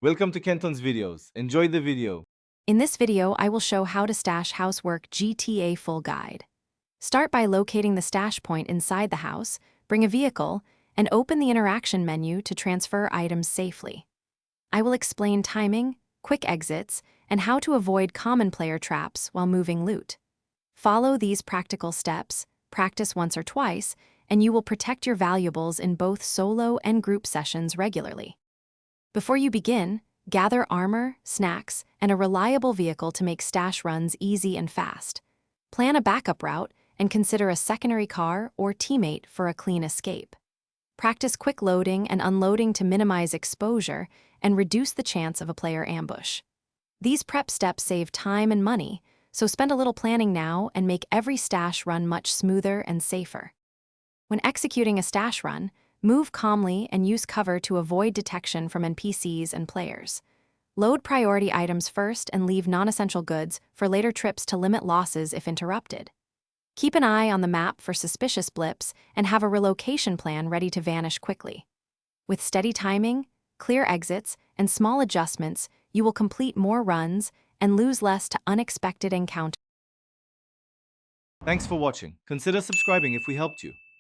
Welcome to Kenton's videos. Enjoy the video. In this video, I will show how to stash housework GTA full guide. Start by locating the stash point inside the house, bring a vehicle, and open the interaction menu to transfer items safely. I will explain timing, quick exits, and how to avoid common player traps while moving loot. Follow these practical steps, practice once or twice, and you will protect your valuables in both solo and group sessions regularly. Before you begin, gather armor, snacks, and a reliable vehicle to make stash runs easy and fast. Plan a backup route and consider a secondary car or teammate for a clean escape. Practice quick loading and unloading to minimize exposure and reduce the chance of a player ambush. These prep steps save time and money, so spend a little planning now and make every stash run much smoother and safer. When executing a stash run, move calmly and use cover to avoid detection from NPCs and players. Load priority items first and leave non-essential goods for later trips to limit losses if interrupted. Keep an eye on the map for suspicious blips and have a relocation plan ready to vanish quickly. With steady timing, clear exits, and small adjustments, you will complete more runs and lose less to unexpected encounters. Thanks for watching. Consider subscribing if we helped you.